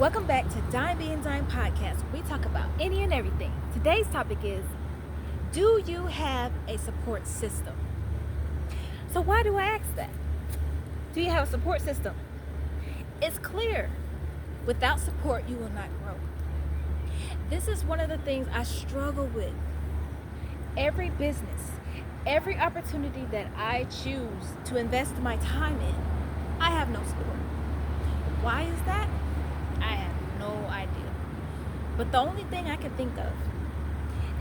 Welcome back to Dime Being Dime Podcast, where we talk about any and everything. Today's topic is, do you have a support system? So why do I ask that? Do you have a support system? It's clear, without support, you will not grow. This is one of the things I struggle with. Every business, every opportunity that I choose to invest my time in, I have no support. Why is that? I have no idea. But the only thing I can think of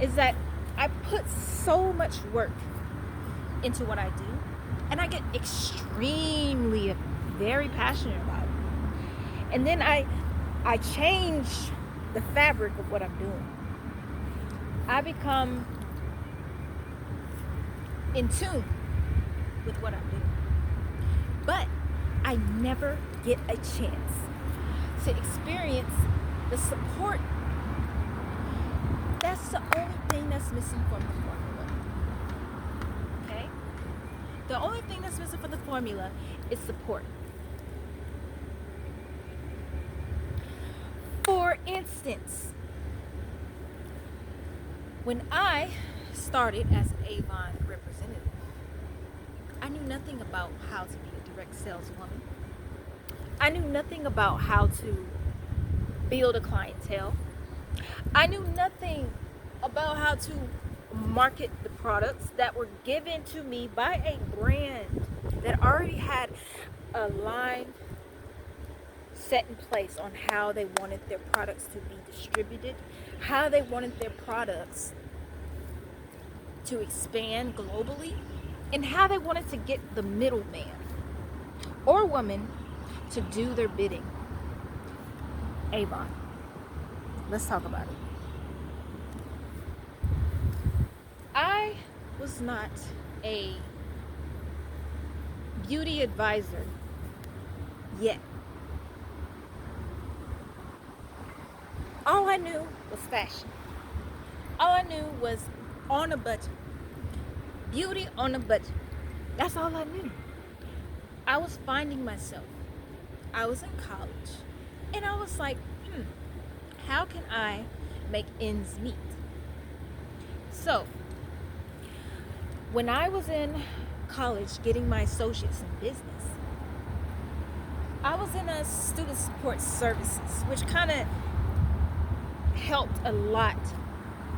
is that I put so much work into what I do, and I get extremely, very passionate about it. And then I change the fabric of what I'm doing. I become in tune with what I'm doing. But I never get a chance to experience the support. That's the only thing that's missing from the formula. Okay? The only thing that's missing from the formula is support. For instance, when I started as an AVON representative, I knew nothing about how to be a direct saleswoman. I knew nothing about how to build a clientele. I knew nothing about how to market the products that were given to me by a brand that already had a line set in place on how they wanted their products to be distributed, how they wanted their products to expand globally, and how they wanted to get the middleman or woman to do their bidding. AVON. Let's talk about it. I was not a beauty advisor yet. All I knew was fashion. All I knew was on a budget. Beauty on a budget. That's all I knew. I was finding myself. I was in college, and I was like, how can I make ends meet? So, when I was in college getting my associates in business, I was in a student support services, which kind of helped a lot,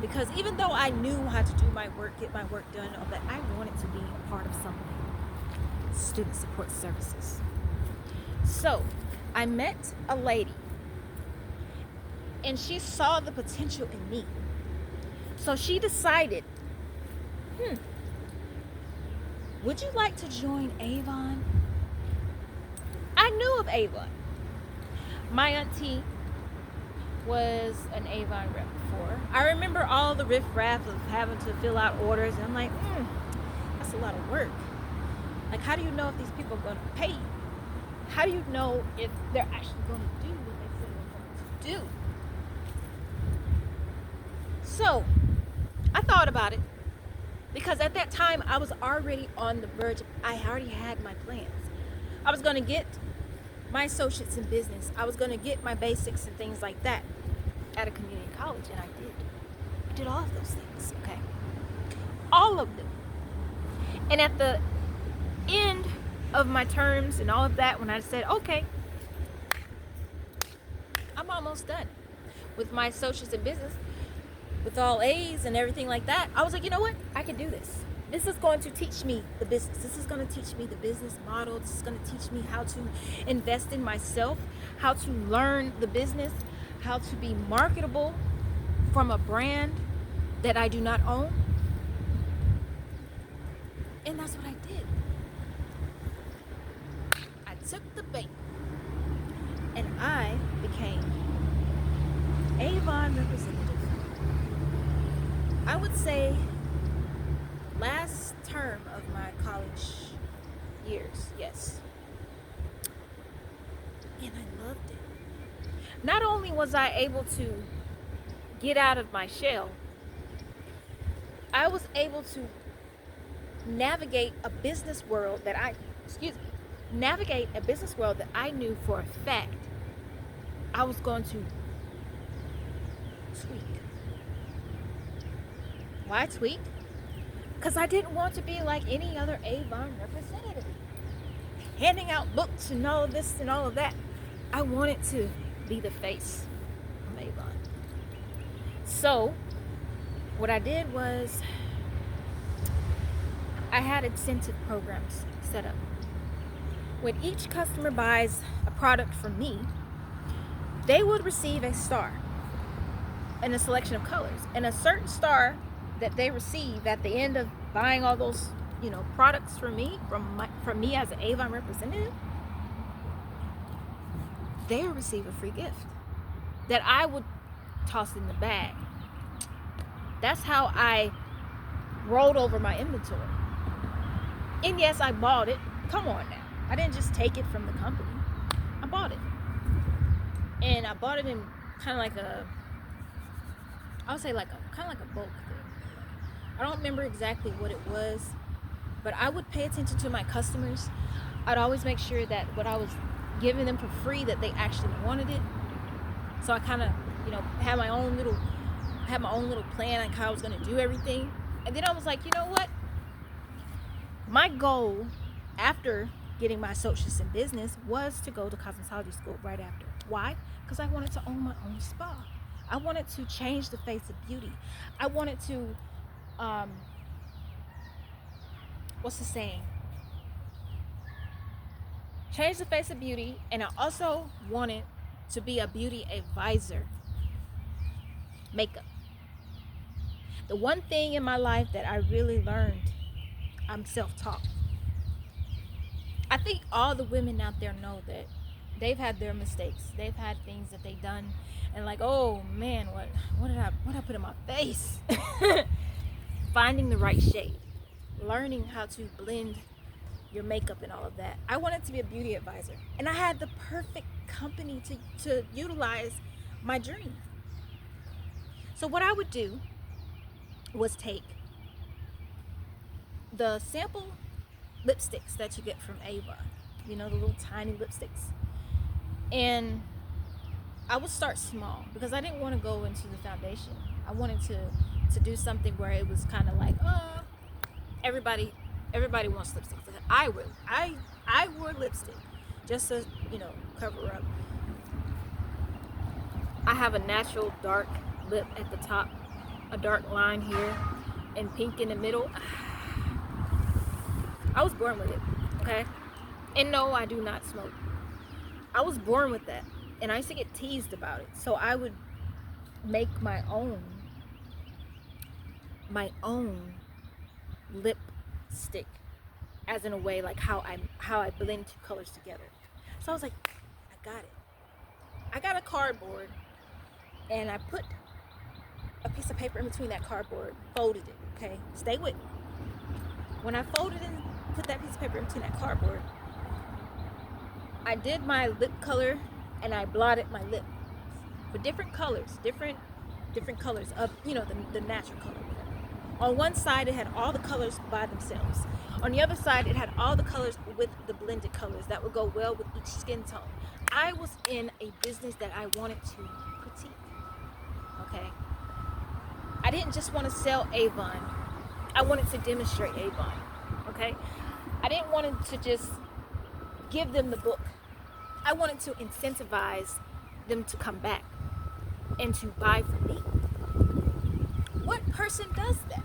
because even though I knew how to do my work, get my work done, all that, I wanted to be a part of something. Student support services. So I met a lady, and she saw the potential in me. So she decided, would you like to join AVON? I knew of AVON. My auntie was an AVON rep before. I remember all the riff-raff of having to fill out orders, and I'm like, that's a lot of work. Like, how do you know if these people are going to pay you? How do you know if they're actually going to do what they say they're going to do? So, I thought about it, because at that time, I was already on the verge of, I already had my plans. I was going to get my associates in business. I was going to get my basics and things like that at a community college, and I did. I did all of those things, okay? All of them. And at the end of my terms and all of that, when I said, okay, I'm almost done with my associates in business, with all A's and everything like that, I was like, you know what? I can do this. This is going to teach me the business. This is going to teach me the business model. This is going to teach me how to invest in myself, how to learn the business, how to be marketable from a brand that I do not own. And that's what I did. I took the bait, and I became AVON representative. I would say last term of my college years, yes. And I loved it. Not only was I able to get out of my shell, I was able to navigate a business world that I knew for a fact I was going to tweak. Why tweak? Because I didn't want to be like any other AVON representative, handing out books and all of this and all of that. I wanted to be the face of AVON. So what I did was I had incentive programs set up. When each customer buys a product from me, they would receive a star and a selection of colors, and a certain star that they receive at the end of buying all those, products from me, from me as an AVON representative, they will receive a free gift that I would toss in the bag. That's how I rolled over my inventory. And yes, I bought it. Come on now. I didn't just take it from the company. I bought it. And I bought it in kind of like I would say like a bulk thing. I don't remember exactly what it was, but I would pay attention to my customers. I'd always make sure that what I was giving them for free, that they actually wanted it. So I kind of, had my own little plan on how I was going to do everything. And then I was like, you know what? My goal after getting my associates in business was to go to cosmetology school right after. Why? Because I wanted to own my own spa. I wanted to change the face of beauty. I wanted to, what's the saying? Change the face of beauty. And I also wanted to be a beauty advisor. Makeup. The one thing in my life that I really learned, I'm self-taught. I think all the women out there know that they've had their mistakes. They've had things that they've done and like, oh man, what did I put in my face? Finding the right shade, learning how to blend your makeup and all of that. I wanted to be a beauty advisor, and I had the perfect company to utilize my dream. So what I would do was take the sample lipsticks that you get from AVON, the little tiny lipsticks, and I would start small because I didn't want to go into the foundation. I wanted to do something where it was kind of like, everybody wants lipstick. I wore lipstick just to cover up. I have a natural dark lip at the top, a dark line here, and pink in the middle. I was born with it, okay? And no, I do not smoke. I was born with that, and I used to get teased about it. So I would make my own lipstick, as in a way like how I blend two colors together. So I was like, I got it. I got a cardboard, and I put a piece of paper in between that cardboard, folded it, okay? Stay with me. When I folded and put that piece of paper in between that cardboard, I did my lip color and I blotted my lip with different colors, different colors of, the natural color. On one side, it had all the colors by themselves. On the other side, it had all the colors with the blended colors that would go well with each skin tone. I was in a business that I wanted to critique, okay? I didn't just want to sell AVON. I wanted to demonstrate AVON, okay? I didn't want to just give them the book. I wanted to incentivize them to come back and to buy from me. What person does that?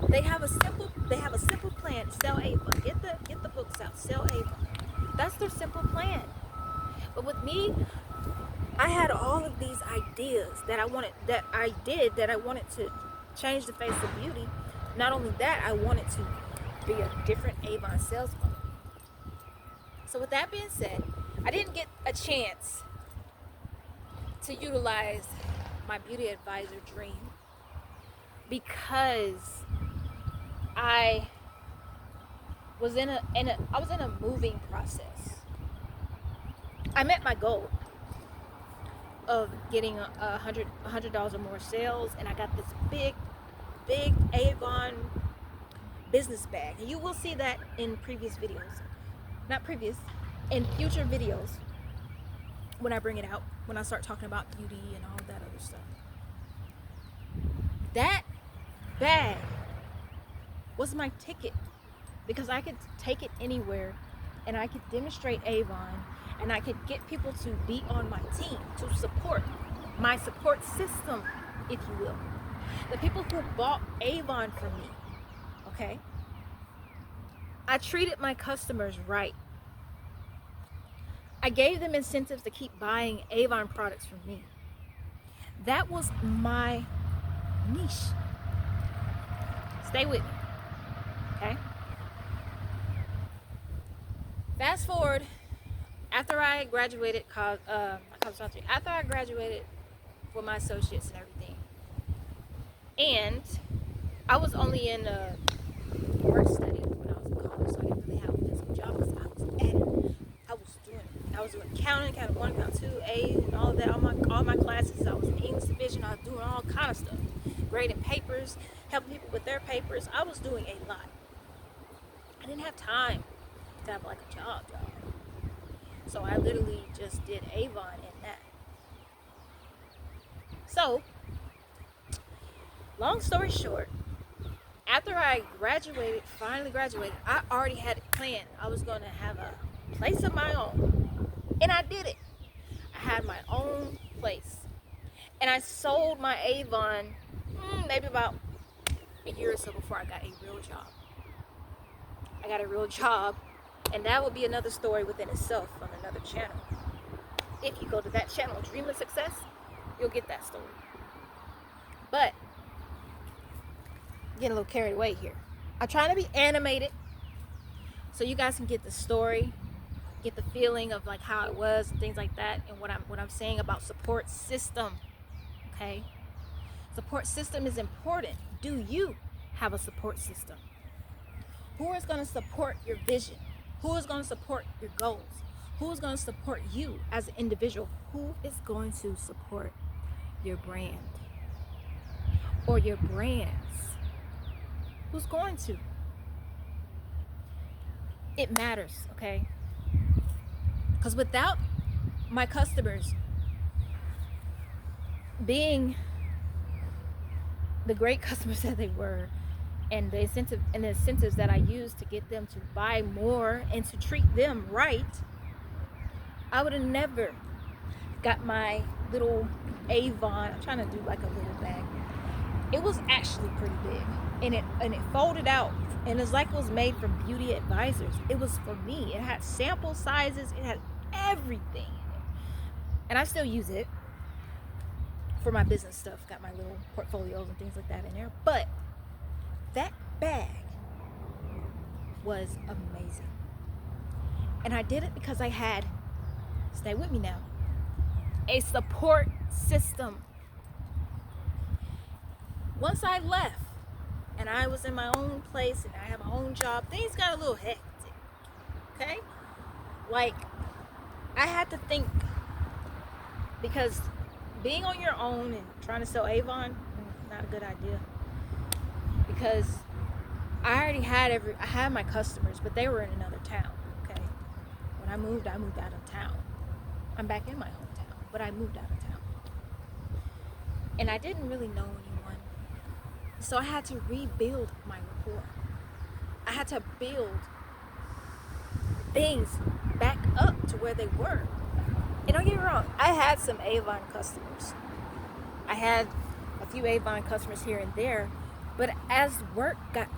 They have a simple plan. Sell AVON. Get the books out. Sell AVON. That's their simple plan. But with me, I had all of these ideas that I wanted to change the face of beauty. Not only that, I wanted to be a different AVON salesman. So with that being said, I didn't get a chance to utilize my beauty advisor dream because I was in a moving process. I met my goal of getting $100 or more sales, and I got this big AVON business bag, and you will see that in previous videos, in future videos when I bring it out, when I start talking about beauty and all that other stuff. That bag was my ticket, because I could take it anywhere and I could demonstrate Avon, and I could get people to be on my team, to support my support system, if you will. The people who bought Avon from me, okay? I treated my customers right. I gave them incentives to keep buying Avon products from me. That was my niche. Stay with me, okay? Fast forward, after I graduated after I graduated with my associates and everything, and I was only in work study when I was in college, so I didn't really have a physical job because I was at it. I was doing accounting, kind of 1, count 2, A, and all that. All my classes. I was in English division. I was doing all kind of stuff, grading papers, helping people with their papers. I was doing a lot. I didn't have time to have like a job. So I literally just did Avon and that. So, long story short, after I finally graduated, I already had it planned. I was going to have a place of my own. And I did it. I had my own place. And I sold my Avon maybe about a year or so before I got a real job. I got a real job, and that would be another story within itself on another channel. If you go to that channel, Dream of Success, you'll get that story. But getting a little carried away here. I'm trying to be animated so you guys can get the story, get the feeling of like how it was and things like that, and what I'm saying about support system. Okay? Support system is important. Do you have a support system? Who is going to support your vision? Who is going to support your goals? Who is going to support you as an individual? Who is going to support your brand or your brands? Who's going to? It matters, okay? Because without my customers being the great customers that they were, and the incentives that I used to get them to buy more and to treat them right, I would have never got my little Avon. I'm trying to do like a little bag. It was actually pretty big, and it folded out, and it's like it was made from beauty advisors. It was for me. It had sample sizes. It had everything, and I still use it for my business stuff. Got my little portfolios and things like that in there. But that bag was amazing, and I did it because I had, stay with me now, a support system. Once I left and I was in my own place and I had my own job, things got a little hectic, okay? Like, I had to think, because being on your own and trying to sell Avon, not a good idea. Because I already had I had my customers, but they were in another town, okay? When I moved out of town. I'm back in my hometown, but I moved out of town. And I didn't really know anyone. So I had to rebuild my rapport. I had to build things back up to where they were. And don't get me wrong, I had some Avon customers. I had a few Avon customers here and there, but as work got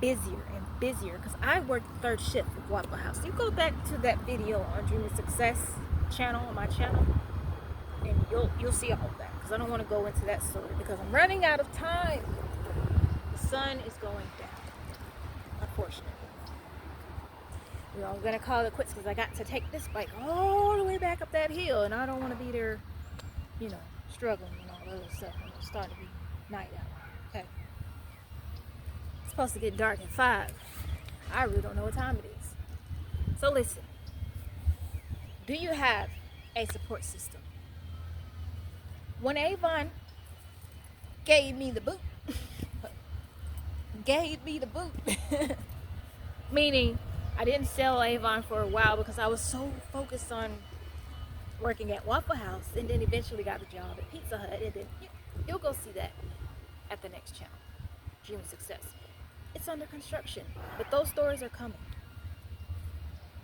busier and busier, because I worked third shift with Waffle House. You go back to that video on Dream of Success channel, on my channel, and you'll see all of that, because I don't want to go into that story because I'm running out of time. The sun is going down, unfortunately. We're all gonna call it quits because I got to take this bike all the way back up that hill, and I don't want to be there, struggling and all that other stuff. It's starting to be night out. Okay. It's supposed to get dark at 5. I really don't know what time it is. So listen. Do you have a support system? When Avon gave me the boot, meaning I didn't sell Avon for a while because I was so focused on working at Waffle House, and then eventually got a job at Pizza Hut, and then you'll go see that at the next channel, Dream of Success. It's under construction, but those stores are coming.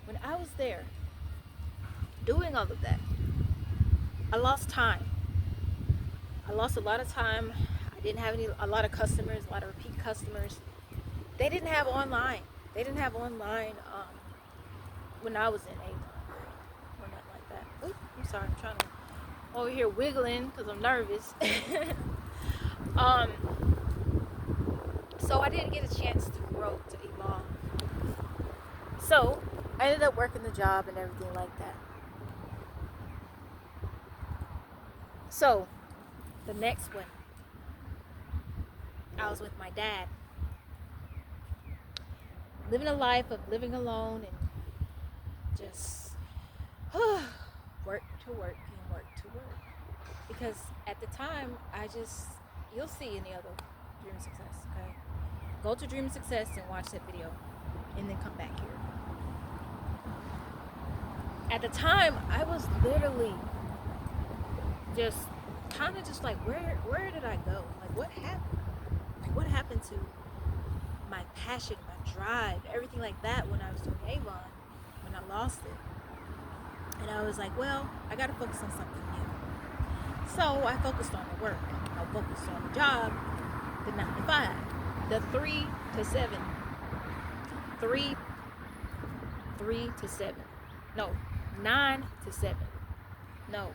When I was there doing all of that, I lost time. I lost a lot of time. I didn't have a lot of customers, a lot of repeat customers. They didn't have online. They didn't have online when I was in AVON or nothing like that. Ooh, I'm sorry, I'm trying to over here wiggling because I'm nervous. So I didn't get a chance to grow, to evolve. So I ended up working the job and everything like that. So the next one, I was with my dad, living a life of living alone and just work to work and work to work. Because at the time, you'll see in the other Dream of Success, okay? Go to Dream of Success and watch that video, and then come back here. At the time, I was literally just kind of just like, where did I go? Like, what happened? Like, what happened to my passion, my drive, everything like that when I was doing AVON, when I lost it? And I was like, well, I got to focus on something new. So I focused on the work. I focused on the job, the 9 to 5, the 3 to 7, 3 to 7. No, 9 to 7. No,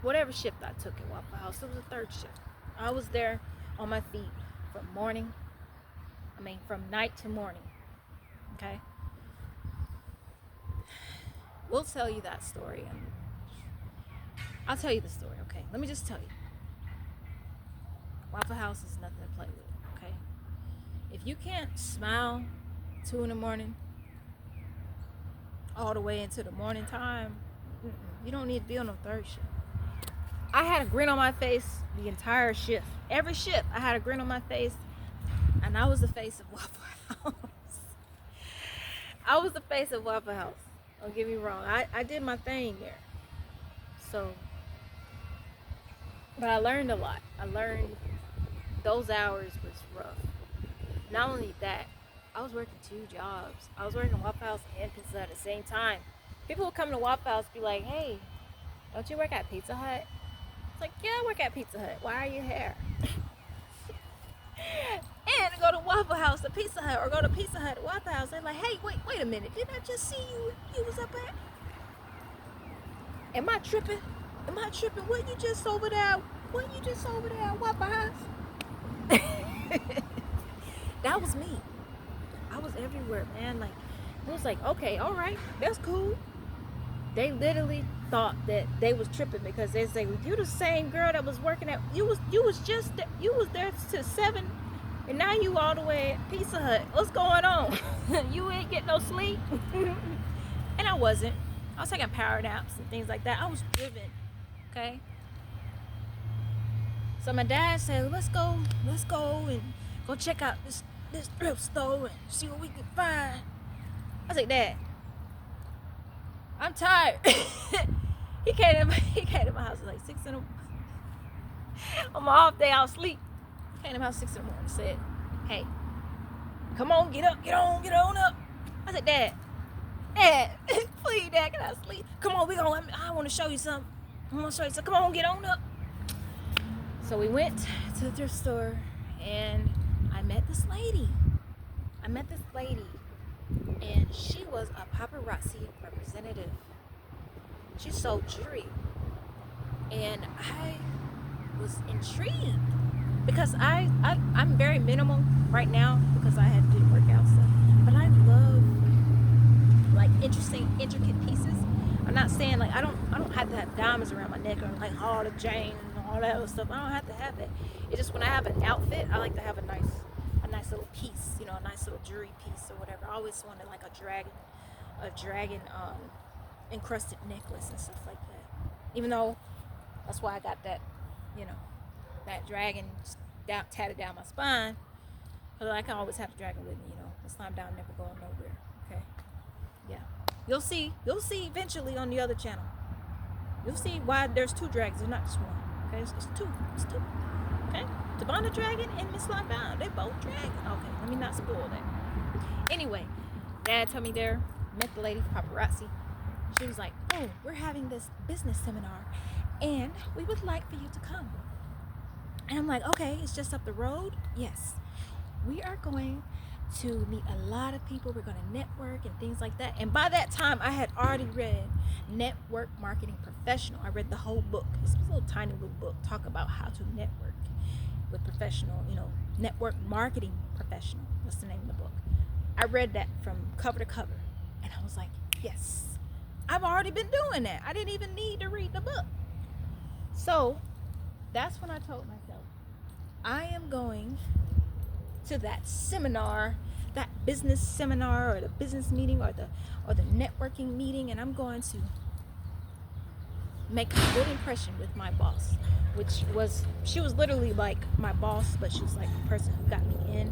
whatever shift I took at Waffle House, it was a third shift. I was there on my feet from night to morning. Okay? We'll tell you that story. And I'll tell you the story, okay? Let me just tell you. Waffle House is nothing to play with, okay? If you can't smile 2 in the morning all the way into the morning time, you don't need to be on no third shift. I had a grin on my face the entire shift. Every shift, I had a grin on my face, and I was the face of Waffle House. I was the face of Waffle House. Don't get me wrong. I did my thing there. So, but I learned a lot. I learned those hours was rough. Not only that, I was working 2 jobs. I was working Waffle House and Pizza Hut at the same time. People would come to Waffle House and be like, hey, don't you work at Pizza Hut? It's like, yeah, I work at Pizza Hut. Why are you here? And go to Waffle House to Pizza Hut, or go to Pizza Hut to Waffle House. They're like, hey, wait a minute. Didn't I just see you was up at? Am I tripping? Wasn't you just over there at Waffle House? That was me. I was everywhere, man. Like, it was like, okay, all right, that's cool. They literally thought that they was tripping because they say, well, you the same girl that was working at, you was there to 7, and now you all the way at Pizza Hut. What's going on? You ain't getting no sleep? And I wasn't. I was taking power naps and things like that. I was driven, okay? So my dad said, let's go and go check out this thrift store and see what we can find. I was like, Dad, I'm tired. He came to my house at like 6 in the morning. On my off day, I'll sleep. He came to my house 6 in the morning and said, hey, come on, get on up. I said, Dad, please, Dad, can I sleep? Come on, I want to show you something. Come on, get on up. So we went to the thrift store, and I met this lady. And she was a paparazzi representative. She sold jewelry. And I was intrigued because I'm very minimal right now because I had to do workout stuff. But I love like intricate pieces. I'm not saying like I don't have to have diamonds around my neck or like Hall of Jane and all that other stuff. I don't have to have that. It's just when I have an outfit, I like to have a nice little piece, a nice little jewelry piece or whatever. I always wanted like a dragon encrusted necklace and stuff like that. Even though that's why I got that, that dragon tatted down my spine. But I can always have the dragon with me, The slime down never going nowhere. Okay. Yeah. You'll see eventually on the other channel. You'll see why there's 2 dragons. There's not just one. Okay, it's 2. It's 2. Okay, Devon Dragon and Miss Lionbound. They both dragons. Okay, let me not spoil that. Anyway, Dad told me there. Met the lady, paparazzi. She was like, "Oh, we're having this business seminar, and we would like for you to come." And I'm like, "Okay, it's just up the road." Yes, we are going to meet a lot of people. We're going to network and things like that. And by that time, I had already read Network Marketing Professional. I read the whole book. It's a little tiny little book, talk about how to network with professional, network marketing professional. That's the name of the book. I read that from cover to cover, and I was like, yes, I've already been doing that. I didn't even need to read the book. So that's when I told myself, I am going to that seminar, that business seminar, or the business meeting, or the networking meeting, and I'm going to make a good impression with my boss, she was literally like my boss, but she was like the person who got me in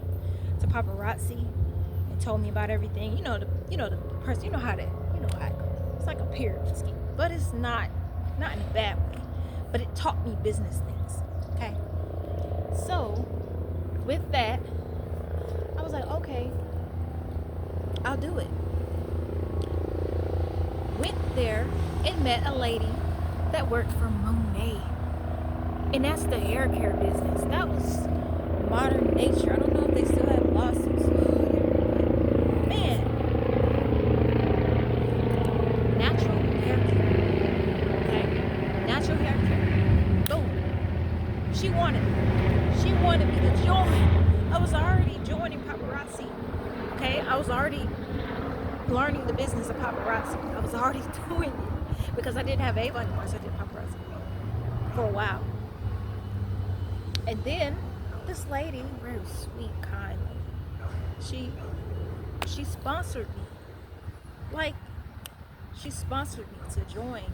to paparazzi and told me about everything. The person, how it goes. It's like a pyramid scheme, but it's not in a bad way. But it taught me business things. Okay, so with that, I was like, okay, I'll do it. Went there and met a lady that worked for MONAT. And that's the hair care business. That was Modern Nature. I don't know if they still have lawsuits. Man, natural hair care. Okay? Natural hair care. Boom. She wanted me to join. I was already joining paparazzi. Okay? I was already learning the business of paparazzi. I was already doing it because I didn't have AVON anymore, so I did paparazzi for a while. And then this lady, very sweet, kind lady, she sponsored me. Like, she sponsored me to join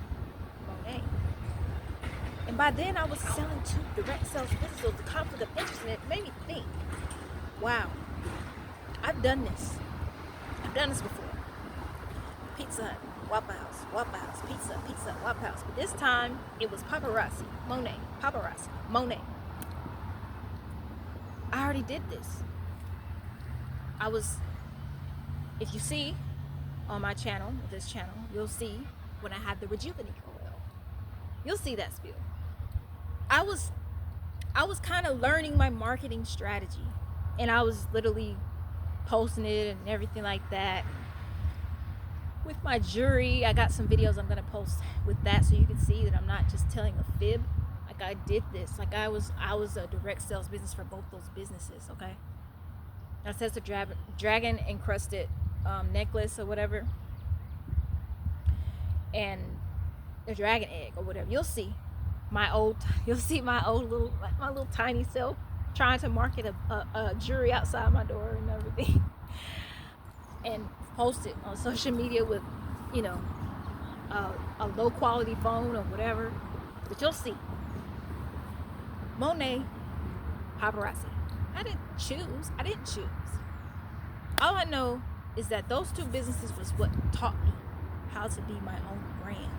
MONAT. And by then I was selling to direct sales business, so the conflict of interest, and it made me think, wow, I've done this. I've done this before. Pizza Hut, Waffle House, Pizza Hut, Waffle House. But this time it was paparazzi, MONAT, paparazzi, MONAT. I already did this. If you see on my channel, this channel, you'll see when I had the rejuvenate oil. You'll see that spill. I was kind of learning my marketing strategy, and I was literally posting it and everything like that. With my jewelry, I got some videos I'm gonna post with that, so you can see that I'm not just telling a fib. Like, I did this. Like, I was a direct sales business for both those businesses. Okay, that says the dragon encrusted necklace or whatever, and the dragon egg or whatever. You'll see my old little tiny self trying to market a jewelry outside my door and everything, and post it on social media with a low quality phone or whatever. But you'll see MONAT, paparazzi. I didn't choose. All I know is that those 2 businesses was what taught me how to be my own brand.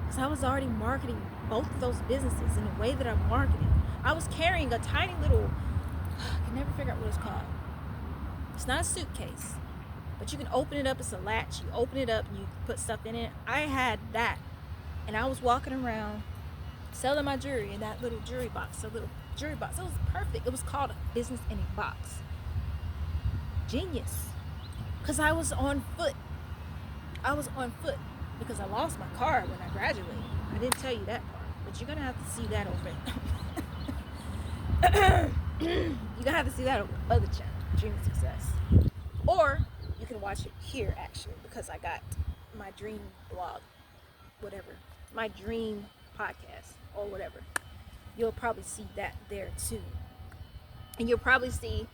Because I was already marketing both of those businesses in the way that I'm marketing. I was carrying a tiny little, I can never figure out what it's called. It's not a suitcase, but you can open it up. It's a latch. You open it up and you put stuff in it. I had that, and I was walking around selling my jewelry in that little jewelry box. It was perfect. It was called a business in a box. Genius. Because I was on foot because I lost my car when I graduated. I didn't tell you that part, but you're gonna have to see that over you're gonna have to see that over other channel, Dream of Success, or you can watch it here actually, because I got my dream blog, whatever, my dream podcast or whatever. You'll probably see that there too, and you'll see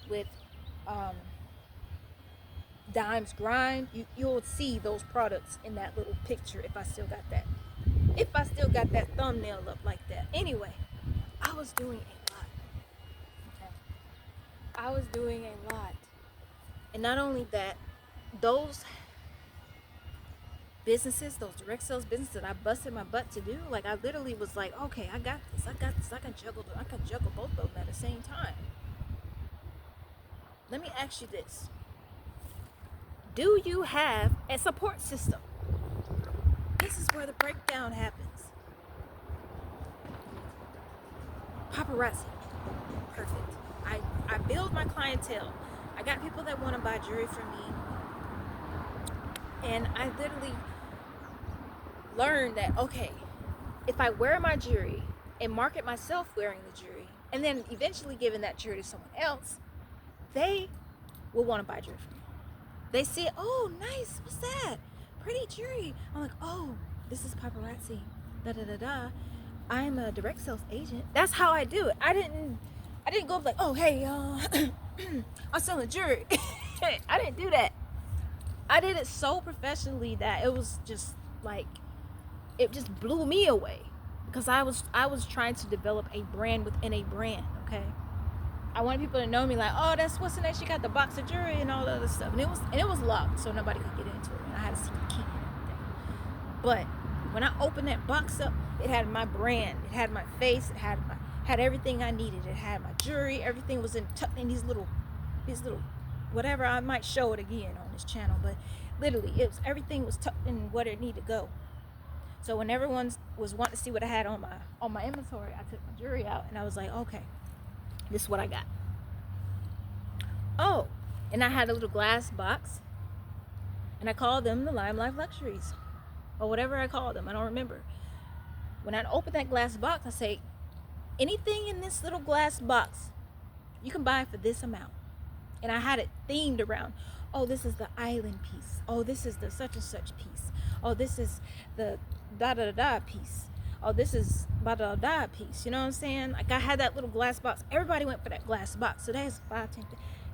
with Dime's Grind, you'll see those products in that little picture if I still got that thumbnail up like that. Anyway, I was doing a lot. Okay, I was doing a lot, and not only that, those businesses, those direct sales businesses that I busted my butt to do. Like, I literally was like, okay, I got this. I can juggle both of them at the same time. Let me ask you this. Do you have a support system? This is where the breakdown happens. Paparazzi. Perfect. I build my clientele. I got people that want to buy jewelry from me. And I literally learned that, okay, if I wear my jewelry and market myself wearing the jewelry, and then eventually giving that jewelry to someone else, they will want to buy jewelry from me. They see it, oh, nice, what's that? Pretty jewelry. I'm like, oh, this is paparazzi. Da da da da. I'm a direct sales agent. That's how I do it. I didn't go up like, oh, hey, I'm selling jewelry. I didn't do that. I did it so professionally that it was just like, it just blew me away, because I was trying to develop a brand within a brand. Okay, I wanted people to know me, like, oh, that's what's the name. She got the box of jewelry and all the other stuff, and it was locked, so nobody could get into it, and I had to see the key and everything. But when I opened that box up, it had my brand, it had my face, it had everything I needed. It had my jewelry, everything was tucked in these little whatever. I might show it again on this channel, but literally everything was tucked in what it needed to go. So when everyone was wanting to see what I had on my inventory, I took my jewelry out and I was like, okay, this is what I got. Oh, and I had a little glass box, and I called them the Lime Life Luxuries, or whatever I called them. I don't remember. When I opened that glass box, I say, anything in this little glass box, you can buy for this amount. And I had it themed around, oh, this is the island piece. Oh, this is the such and such piece. Oh, this is the da da da piece. Oh, this is da da da piece. You know what I'm saying? Like, I had that little glass box. Everybody went for that glass box. So that's $5, $10,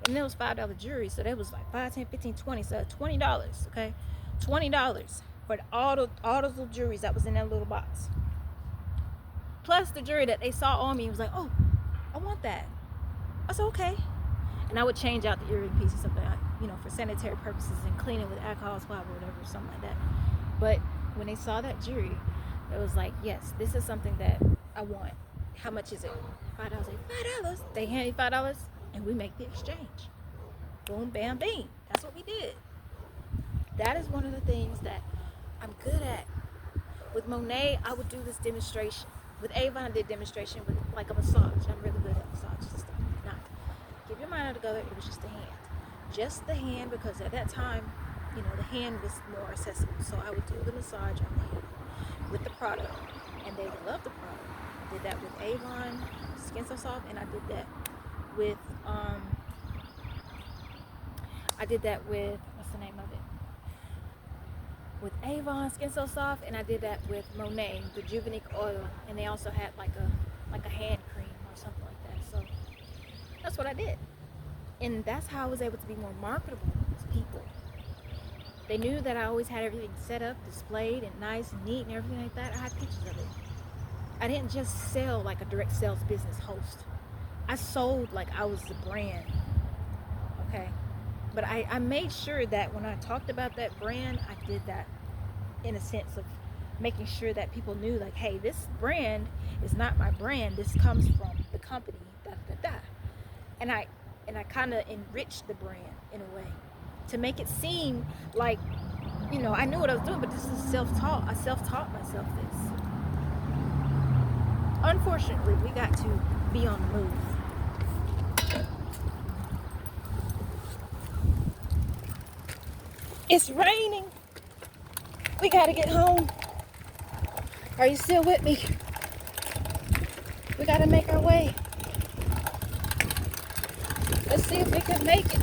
and it was $5 jewelry. So that was like $5, $10, $15, $20. So $20. Okay, $20 for all those little jewelries that was in that little box. Plus the jewelry that they saw on me was like, oh, I want that. I said, okay. And I would change out the earring piece or something, for sanitary purposes, and clean it with alcohol swab or whatever, something like that. But when they saw that jewelry, it was like, yes, this is something that I want. How much is it? $5. $5. They hand me $5, and we make the exchange. Boom, bam, bing. That's what we did. That is one of the things that I'm good at. With Monet, I would do this demonstration. With AVON, I did demonstration with like a massage. I'm really good at massage and stuff. Now, keep your mind together. It was just the hand. Just the hand, because at that time, the hand was more accessible. So I would do the massage on the hand with the product, and they would love the product. I did that with AVON Skin So Soft, and I did that with what's the name of it? With AVON Skin So Soft, and I did that with Monet, the Juvenic oil, and they also had like a hand cream or something like that. So that's what I did, and that's how I was able to be more marketable to people. They knew that I always had everything set up, displayed, and nice and neat and everything like that. I had pictures of it. I didn't just sell like a direct sales business host. I sold like I was the brand. Okay? But I made sure that when I talked about that brand, I did that in a sense of making sure that people knew, like, hey, this brand is not my brand. This comes from the company, da da da. And I kind of enriched the brand in a way to make it seem like, I knew what I was doing, but this is self-taught. I self-taught myself this. Unfortunately, we got to be on the move. It's raining. We gotta get home. Are you still with me? We gotta make our way. Let's see if we can make it.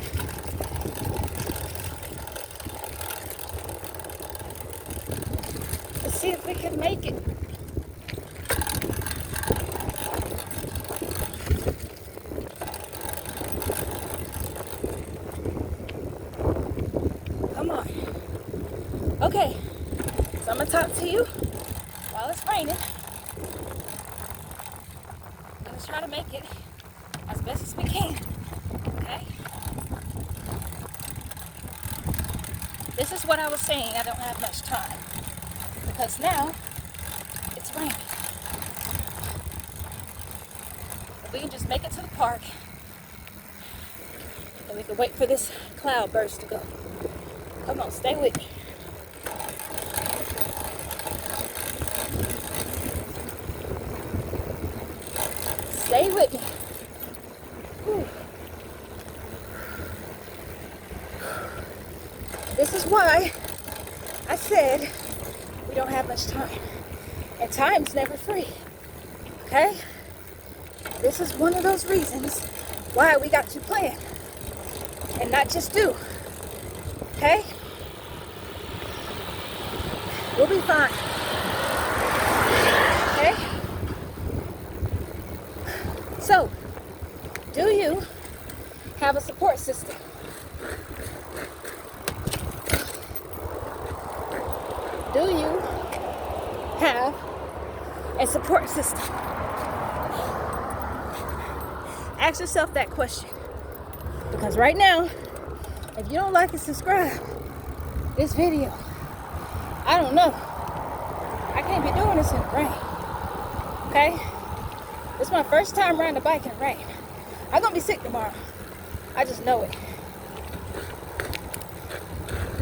Let's see if we can make it. Come on. Okay, so I'm gonna talk to you while it's raining. Let's try to make it as best as we can. Okay? This is what I was saying. I don't have much time because now it's raining. If we can just make it to the park and we can wait for this cloud burst to go. Come on, stay with me. Stay with me. Whew. This is why I said we don't have much time. And time's never free. Okay? This is one of those reasons why we got to plan and not just do. Okay? We'll be fine. Okay? So, do you have a support system? Do you have a support system? Ask yourself that question. Because right now, if you don't like and subscribe this video, I don't know. I can't be doing this in the rain. Okay? It's my first time riding a bike in the rain. I'm gonna be sick tomorrow. I just know it.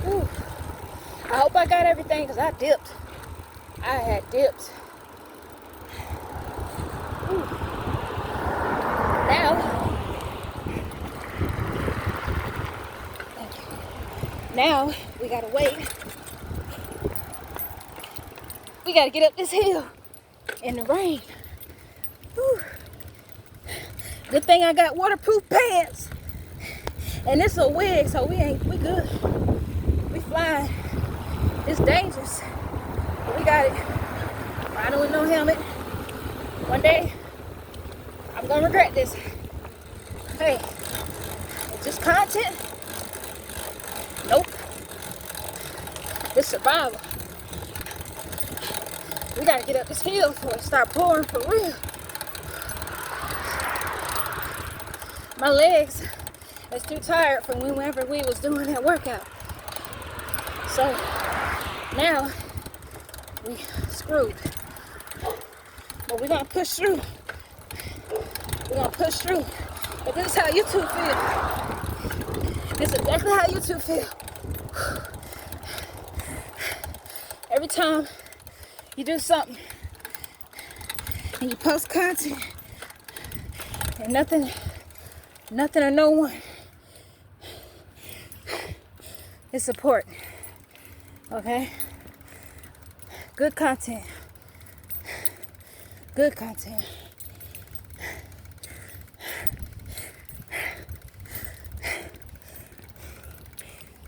Whew. I hope I got everything because I dipped. I had dipped. Whew. Now we gotta wait. We gotta get up this hill in the rain. Whew. Good thing I got waterproof pants. And it's a wig, so we good. We flying. It's dangerous. But we got it. Riding with no helmet. One day, I'm gonna regret this. Hey, it's just content. Nope. It's survival. We gotta get up this hill before it start pouring for real. My legs is too tired from whenever we was doing that workout. So now we screwed. But we're gonna push through. We're gonna push through. But this is how you two feel. This is exactly how you two feel. Every time you do something and you post content and nothing or no one is support. Okay? Good content. Good content.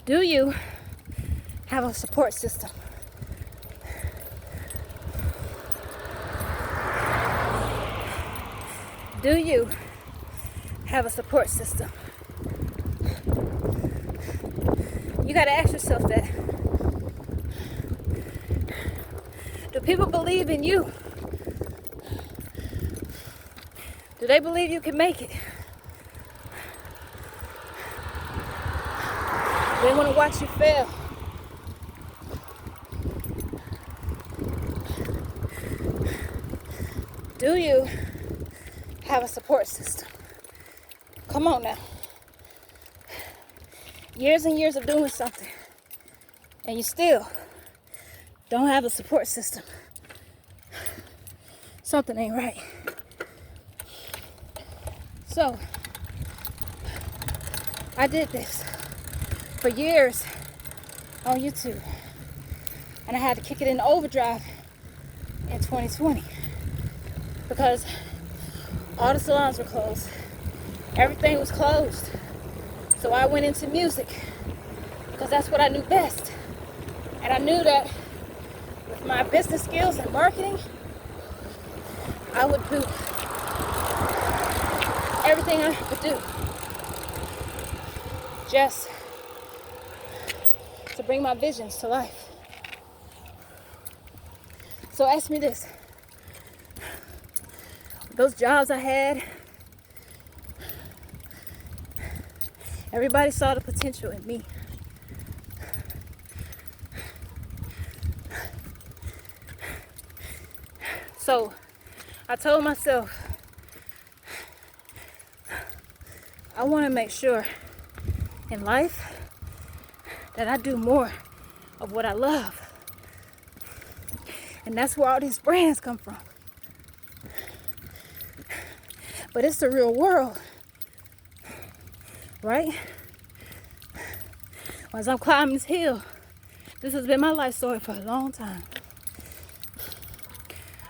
Do you have a support system? Do you have a support system? You gotta ask yourself that. Do people believe in you? Do they believe you can make it? They want to watch you fail. Do you have a support system? Come on now. Years and years of doing something, and you still don't have a support system. Something ain't right. So, I did this for years on YouTube, and I had to kick it in overdrive in 2020 because all the salons were closed. Everything was closed. So I went into music because that's what I knew best. And I knew that with my business skills and marketing, I would do everything I could do just to bring my visions to life. So ask me this. Those jobs I had, everybody saw the potential in me. So I told myself, I want to make sure in life that I do more of what I love. And that's where all these brands come from. But it's the real world, right? As I'm climbing this hill, this has been my life story for a long time.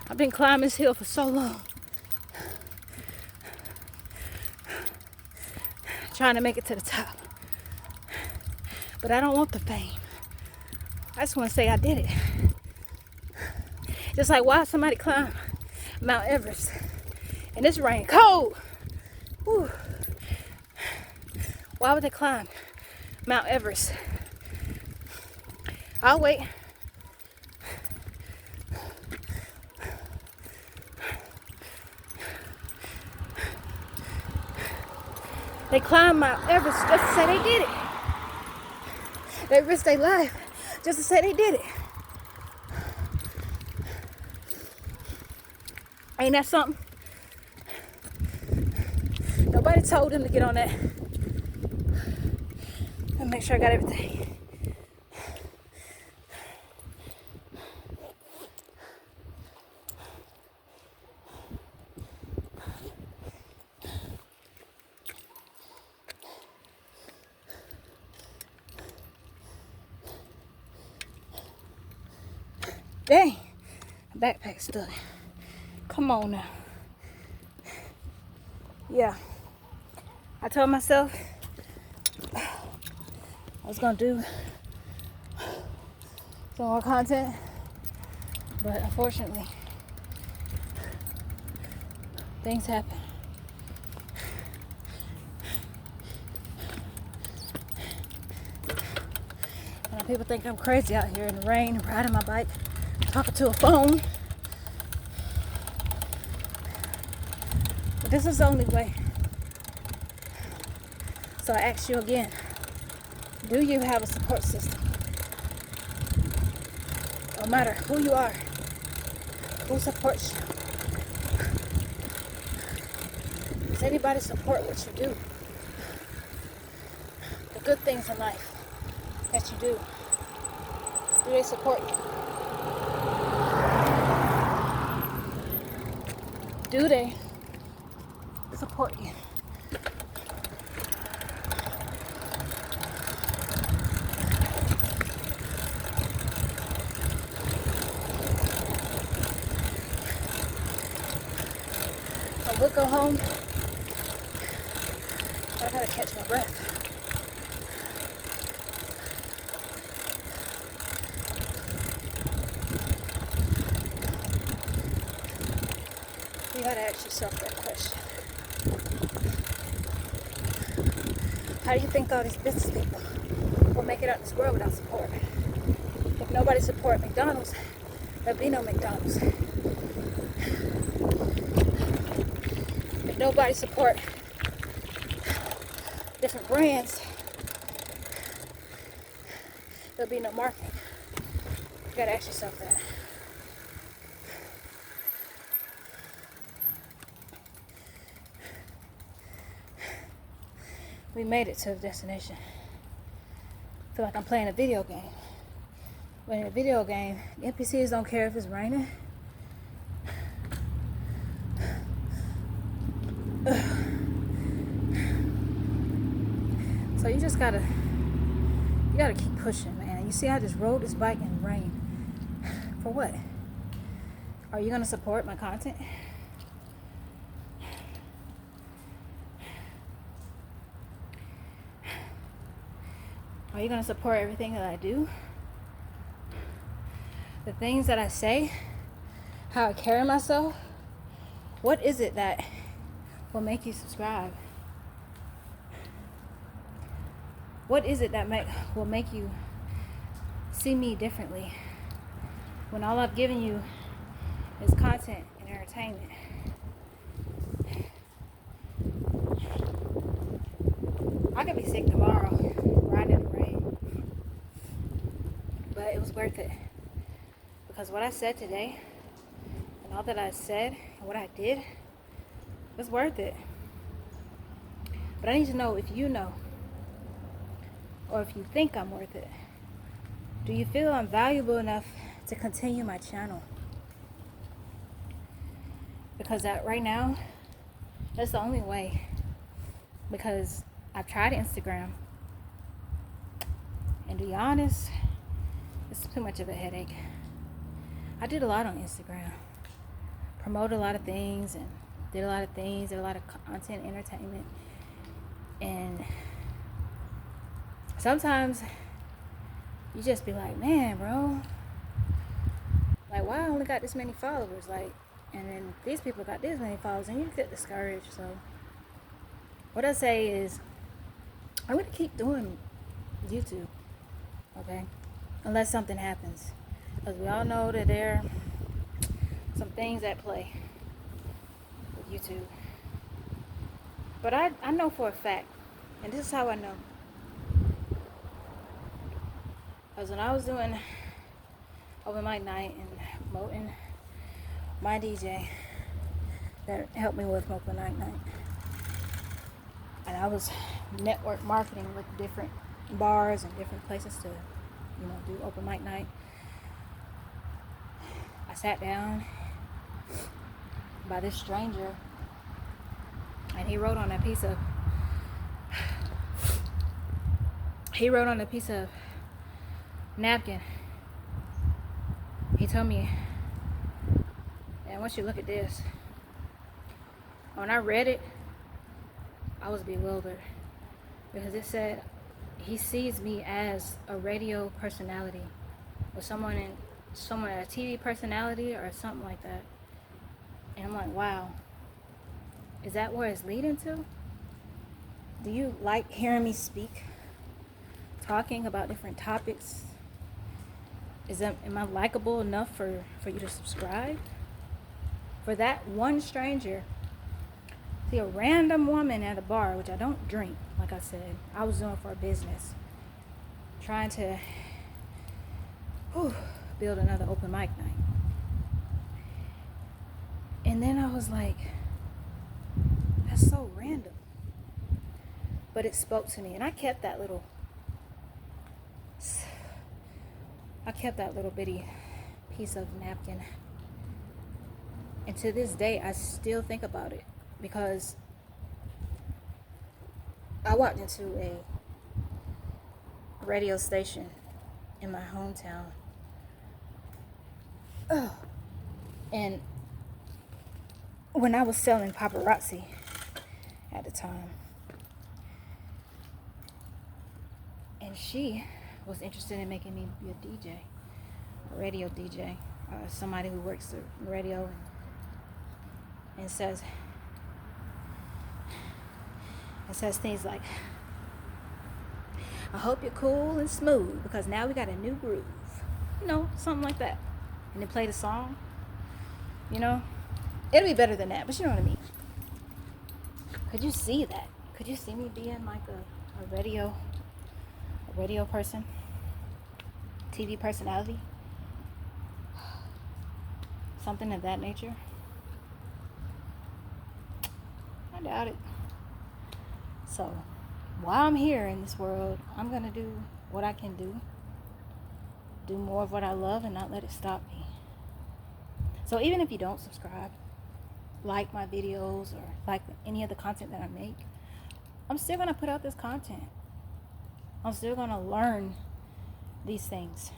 I've been climbing this hill for so long, trying to make it to the top. But I don't want the fame. I just want to say I did it. Just like why somebody climb Mount Everest and it's rain cold. Whew. Why would they climb Mount Everest? I'll wait. They climb Mount Everest just to say they did it. They risked their life just to say they did it. Ain't that something? Nobody told them to get on that. Let me make sure I got everything. Dang, my backpack stuck. Come on now. Yeah, I told myself I was gonna do some more content, but unfortunately, things happen. And people think I'm crazy out here in the rain, riding my bike, talking to a phone. But this is the only way. So I ask you again, do you have a support system? No matter who you are, who supports you. Does anybody support what you do? The good things in life that you do. Do they support you? Do they support you? I would go home, but I gotta catch my breath. You gotta ask yourself that question. How do you think all these business people will make it out this world without support? If nobody support McDonald's, there'd be no McDonald's. If nobody support different brands, there'll be no marketing. You gotta ask yourself that. We made it to the destination. I feel like I'm playing a video game. But in a video game, the NPCs don't care if it's raining. So you just gotta keep pushing, man. You see, I just rode this bike in the rain. For what? Are you gonna support my content? Are you going to support everything that I do? The things that I say? How I carry myself? What is it that will make you subscribe? What is it that will make you see me differently when all I've given you is content and entertainment? I could be sick tomorrow, riding in the rain, but it was worth it, because what I said today and all that I said and what I did was worth it. But I need to know if you know, or if you think I'm worth it. Do you feel I'm valuable enough to continue my channel? Because that right now, that's the only way. Because I've tried Instagram, and to be honest, it's too much of a headache. I did a lot on Instagram, promoted a lot of things, and did a lot of things, did a lot of content, entertainment, and sometimes you just be like, man, bro, like, why I only got this many followers? Like, and then these people got this many followers, and you get discouraged. So what I say is, I'm gonna keep doing YouTube, okay, unless something happens, because we all know that there are some things at play with YouTube. But I know for a fact, and this is how I know, because when I was doing open mic night and promoting my DJ that helped me with open mic night, and I was network marketing with different bars and different places to, do open mic night, I sat down by this stranger, and he wrote on a piece of napkin. He told me, and once you look at this, when I read it, I was bewildered, because it said he sees me as a radio personality, or someone, a TV personality, or something like that. And I'm like, wow, is that where it's leading to? Do you like hearing me speak, talking about different topics? Am I likable enough for you to subscribe? For that one stranger, see, a random woman at a bar, which I don't drink, like I said, I was doing for a business, trying to build another open mic night. And then I was like, that's so random. But it spoke to me, and I kept that little bitty piece of napkin. And to this day, I still think about it, because I walked into a radio station in my hometown. And when I was selling PAPARAZZI at the time, and she was interested in making me be a DJ, a radio DJ, somebody who works the radio, and says things like, I hope you're cool and smooth, because now we got a new groove, something like that. And then play the song, it'll be better than that, but you know what I mean. Could you see that? Could you see me being like a radio person, TV personality, something of that nature? I doubt it. So while I'm here in this world, I'm gonna do what I can do more of what I love, and not let it stop me. So even if you don't subscribe, like my videos, or like any of the content that I make, I'm still gonna put out this content. I'm still gonna learn these things.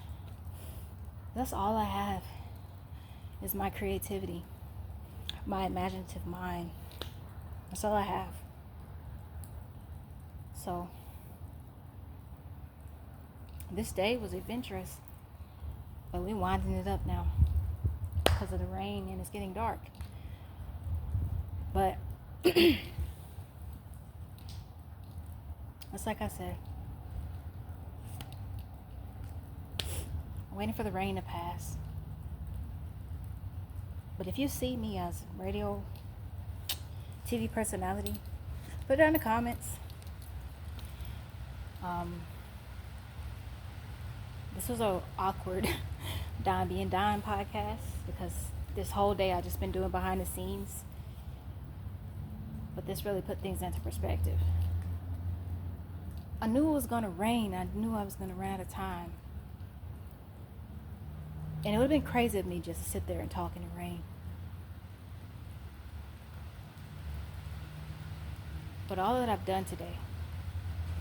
That's all I have, is my creativity, my imaginative mind. That's all I have. So this day was adventurous, but we're winding it up now because of the rain, and it's getting dark. But it's like I said, I'm waiting for the rain to pass. But if you see me as radio, TV personality, put it in the comments. This was a awkward Dime Being Dime podcast, because this whole day I've just been doing behind the scenes. But this really put things into perspective. I knew it was going to rain. I knew I was going to run out of time. And it would have been crazy of me just to sit there and talk in the rain. But all that I've done today,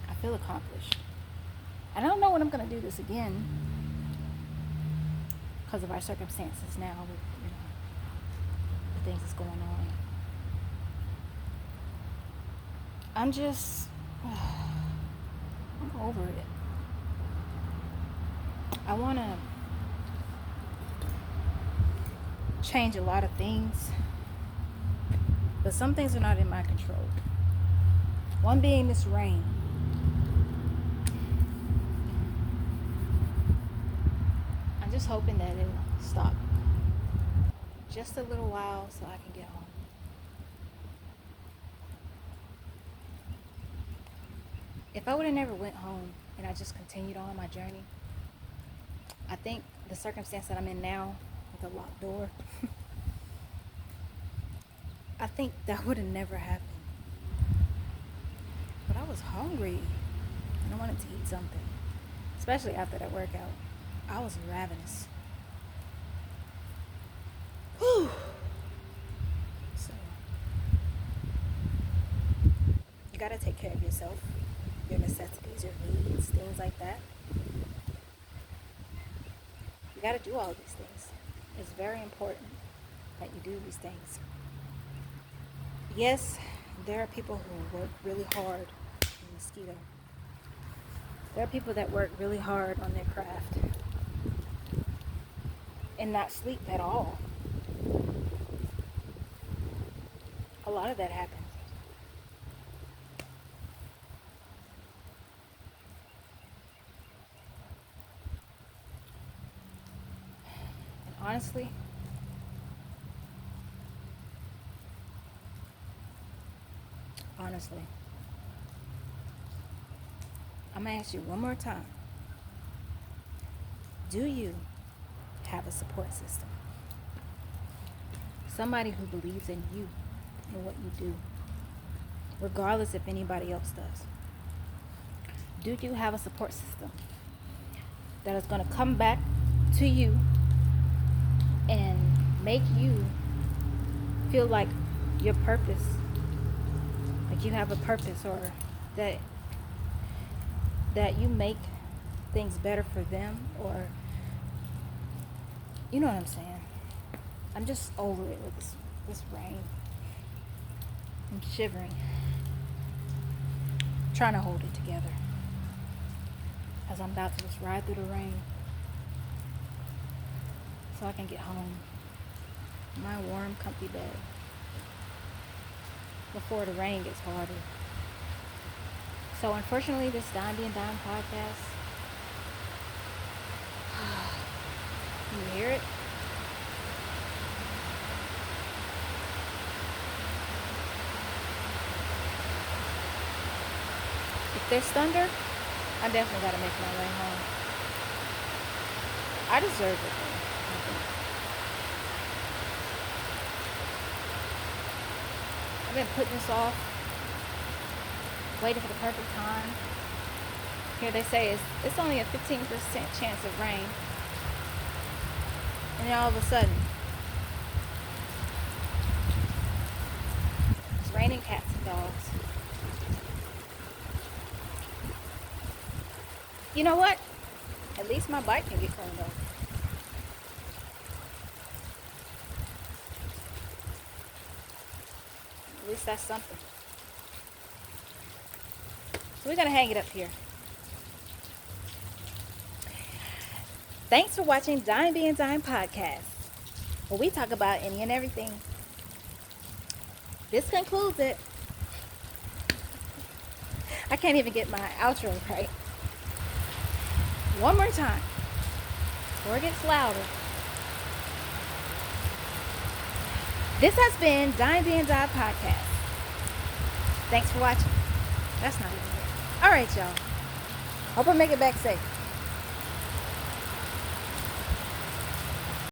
I feel accomplished. And I don't know when I'm going to do this again because of our circumstances now with, the things that's going on. I'm over it. I want to change a lot of things, but some things are not in my control. One being this rain. I'm just hoping that it'll stop just a little while so I can get home. If I would have never went home and I just continued on my journey, I think the circumstance that I'm in now with a locked door, I think that would have never happened. But I was hungry and I wanted to eat something, especially after that workout. I was ravenous. Whew. So, you gotta take care of yourself, your necessities, your needs, things like that. You gotta do all these things. It's very important that you do these things. Yes, there are people who work really hard in mosquito. There are people that work really hard on their craft and not sleep at all. A lot of that happens. And honestly, I'm going to ask you one more time. Do you have a support system? Somebody who believes in you and what you do, regardless if anybody else does. Do you have a support system that is going to come back to you and make you feel like your purpose, like you have a purpose, or that you make things better for them, or you know what I'm saying? I'm just over it with this rain. I'm shivering, trying to hold it together as I'm about to just ride through the rain so I can get home, my warm, comfy bed, before the rain gets harder. So unfortunately, this Dime Being Dime podcast, you hear it? If there's thunder, I definitely gotta make my way home. I deserve it, though, I think. I've been putting this off, waiting for the perfect time. Here they say it's only a 15% chance of rain. And then all of a sudden, it's raining cats and dogs. You know what? At least my bike can get cleaned up. At least that's something. So we're going to hang it up here. Thanks for watching Dime Being Dime podcast, where we talk about any and everything. This concludes it. I can't even get my outro right. One more time, before it gets louder. This has been Dime Being Dime podcast. Thanks for watching. That's not even it. All right, y'all. Hope I make it back safe.